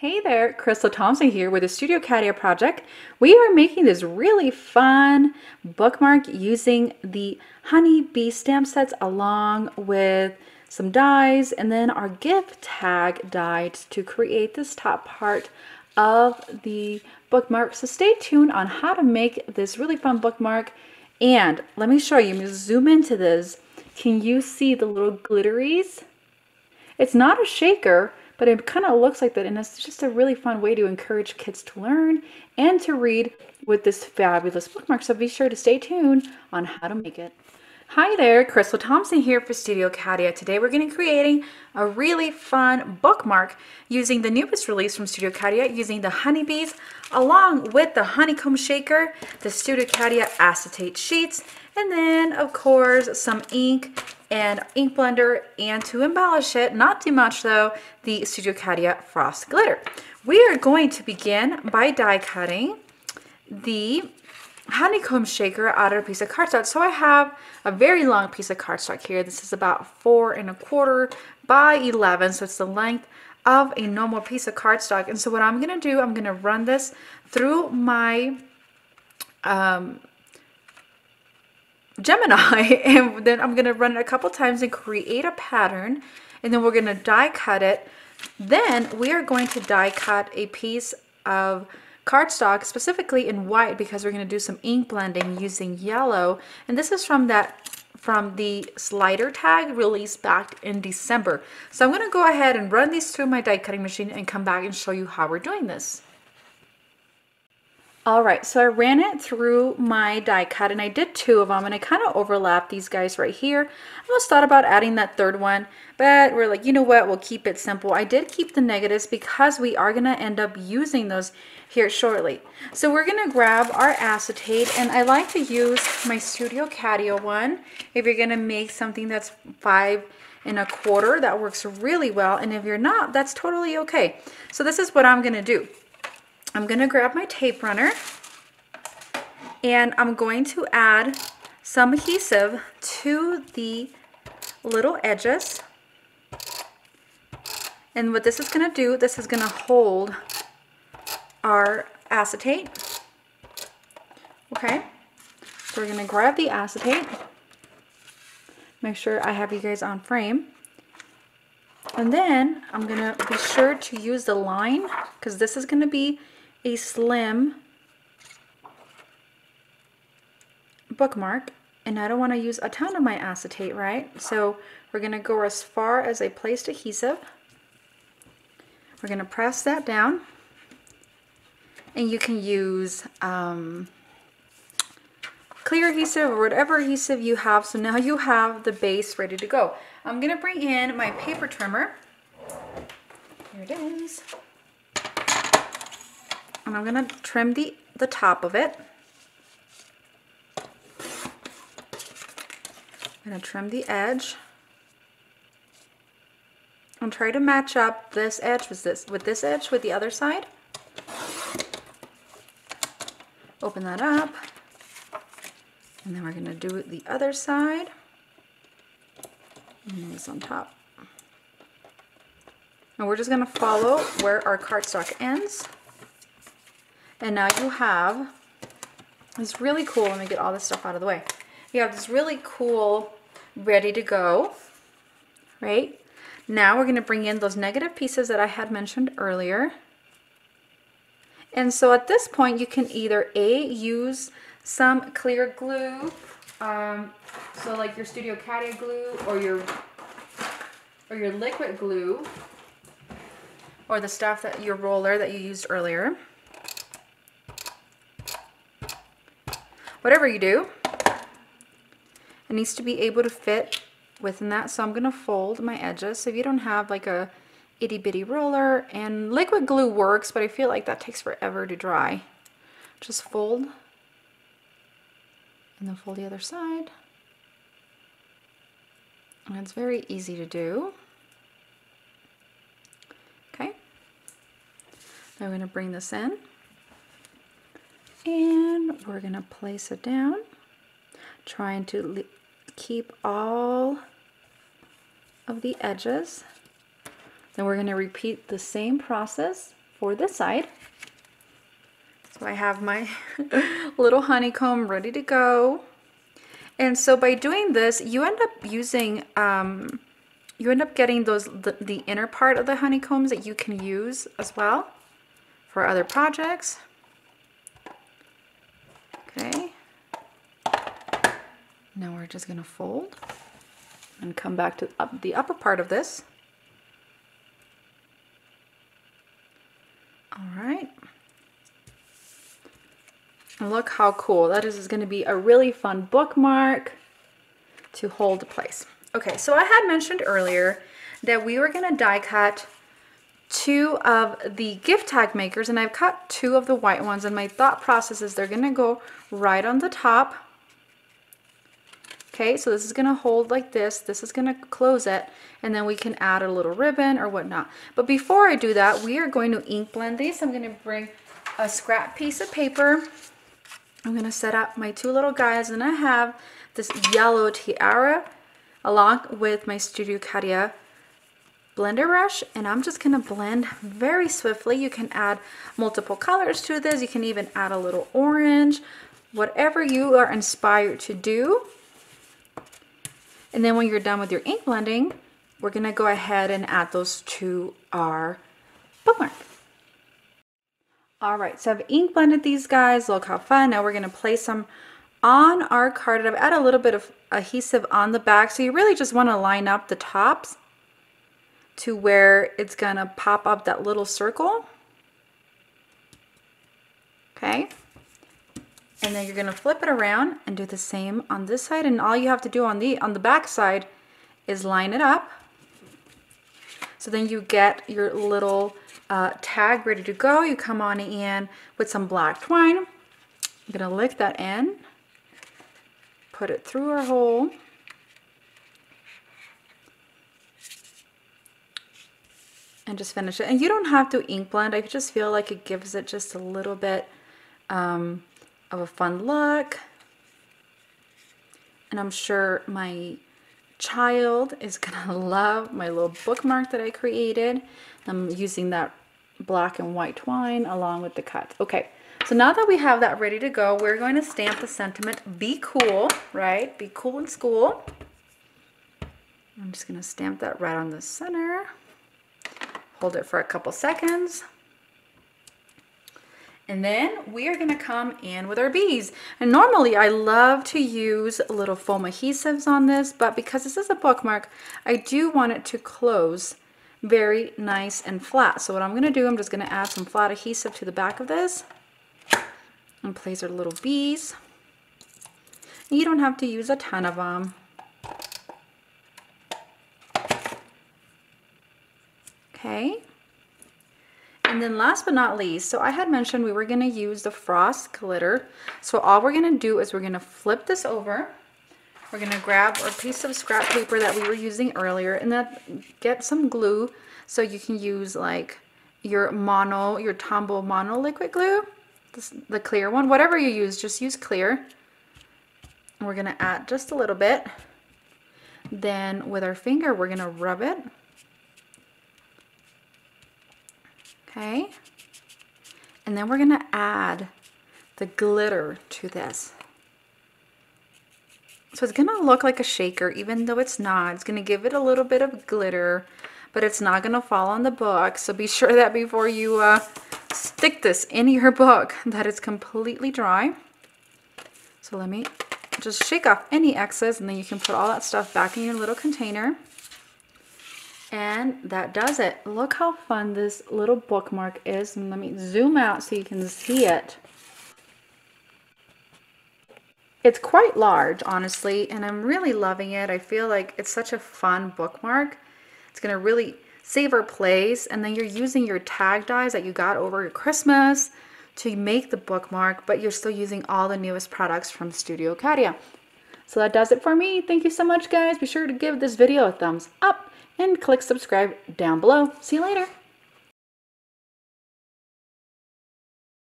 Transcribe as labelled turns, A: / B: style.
A: Hey there, Crystal Thompson here with the Studio Cadia project. We are making this really fun bookmark using the Honey Bee stamp sets along with some dies and then our gift tag die to create this top part of the bookmark. So stay tuned on how to make this really fun bookmark. And let me show you, I'm going to zoom into this. Can you see the little glitteries? It's not a shaker, but it kind of looks like that, and it's just a really fun way to encourage kids to learn and to read with this fabulous bookmark. So be sure to stay tuned on how to make it. Hi there, Crystal Thompson here for Studio Cadia. Today we're going to be creating a really fun bookmark using the newest release from Studio Cadia, using the honeybees along with the honeycomb shaker, the Studio Cadia acetate sheets, and then of course some ink and ink blender, and to embellish it, not too much though, the Studio Cadia frost glitter. We are going to begin by die cutting the honeycomb shaker out of a piece of cardstock. So I have a very long piece of cardstock here. This is about 4 1/4 by 11, so it's the length of a normal piece of cardstock. And so what I'm going to do, I'm going to run this through my Gemini, and then I'm going to run it a couple times and create a pattern, and then we're going to die cut it. Then we are going to die cut a piece of cardstock, specifically in white, because we're going to do some ink blending using yellow. And this is from the slider tag released back in December. So I'm going to go ahead and run these through my die cutting machine and come back and show you how we're doing this. All right, so I ran it through my die cut, and I did 2 of them, and I kind of overlapped these guys right here. I almost thought about adding that third one, but we're like, you know what, we'll keep it simple. I did keep the negatives because we are going to end up using those here shortly. So we're going to grab our acetate, and I like to use my Studio Cadia one. If you're going to make something that's 5 1/4, that works really well, and if you're not, that's totally okay. So this is what I'm going to do. I'm going to grab my tape runner, and I'm going to add some adhesive to the little edges. And what this is going to do, this is going to hold our acetate. Okay, so we're going to grab the acetate. Make sure I have you guys on frame. And then I'm going to be sure to use the line, because this is going to be a slim bookmark, and I don't want to use a ton of my acetate, right? So we're going to go as far as I placed adhesive. We're going to press that down, and you can use clear adhesive or whatever adhesive you have. So now you have the base ready to go. I'm going to bring in my paper trimmer. Here it is. And I'm going to trim the top of it. I'm going to trim the edge. And try to match up this edge with this edge with the other side. Open that up. And then we're going to do the other side. And this on top. And we're just going to follow where our cardstock ends. And now you have this really cool, let me get all this stuff out of the way. You have this really cool, ready to go, right? Now we're going to bring in those negative pieces that I had mentioned earlier. And so at this point, you can either use some clear glue, so like your Studio Cadia glue or your liquid glue, or the stuff that your roller that you used earlier. Whatever you do, it needs to be able to fit within that. So I'm going to fold my edges. So if you don't have like a itty bitty roller, and liquid glue works, but I feel like that takes forever to dry. Just fold, and then fold the other side. And it's very easy to do. Okay. Now we're going to bring this in. And we're going to place it down, trying to keep all of the edges. Then we're going to repeat the same process for this side. So I have my little honeycomb ready to go. And so by doing this, you end up using, you end up getting the inner part of the honeycombs that you can use as well for other projects. Okay. Now we're just gonna fold and come back to the upper part of this. All right. And look how cool. That is going to be a really fun bookmark to hold place. Okay, so I had mentioned earlier that we were going to die cut 2 of the gift tag makers, and I've cut 2 of the white ones, and my thought process is they're going to go right on the top. Okay, so this is going to hold like this. This is going to close it, and then we can add a little ribbon or whatnot. But before I do that, we are going to ink blend these. I'm going to bring a scrap piece of paper. I'm going to set up my 2 little guys, and I have this yellow tiara along with my Studio Catia blender brush, and I'm just going to blend very swiftly. You can add multiple colors to this. You can even add a little orange, whatever you are inspired to do. And then when you're done with your ink blending, we're going to go ahead and add those to our bookmark. All right, so I've ink blended these guys. Look how fun. Now we're going to place them on our card. I've added a little bit of adhesive on the back, so you really just want to line up the tops to where it's going to pop up that little circle. Okay. And then you're going to flip it around and do the same on this side, and all you have to do on the back side is line it up. So then you get your little tag ready to go. You come on in with some black twine. I'm going to lick that in, put it through our hole, and just finish it. And you don't have to ink blend. I just feel like it gives it just a little bit of a fun look. And I'm sure my child is gonna love my little bookmark that I created. I'm using that black and white twine along with the cuts. Okay, so now that we have that ready to go, we're going to stamp the sentiment, be cool, right? Be cool in school. I'm just gonna stamp that right on the center. Hold it for a couple seconds. And then we are going to come in with our bees. And normally I love to use little foam adhesives on this, but because this is a bookmark, I do want it to close very nice and flat. So what I'm going to do, I'm just going to add some flat adhesive to the back of this and place our little bees. You don't have to use a ton of them. Okay. And then last but not least, so I had mentioned we were going to use the frost glitter. So all we're going to do is we're going to flip this over. We're going to grab a piece of scrap paper that we were using earlier, and then get some glue. So you can use like your Tombow mono liquid glue, the clear one, whatever you use, just use clear. And we're going to add just a little bit. Then with our finger, we're going to rub it. Okay, and then we're going to add the glitter to this. So it's going to look like a shaker, even though it's not. It's going to give it a little bit of glitter, but it's not going to fall on the book. So be sure that before you stick this in your book, that it's completely dry. So let me just shake off any excess, and then you can put all that stuff back in your little container. And that does it. Look how fun this little bookmark is. And let me zoom out so you can see it. It's quite large, honestly, and I'm really loving it. I feel like it's such a fun bookmark. It's going to really save our place. And then you're using your tag dies that you got over Christmas to make the bookmark, but you're still using all the newest products from Studio Catia. So that does it for me. Thank you so much, guys. Be sure to give this video a thumbs up and click subscribe down below. See you later.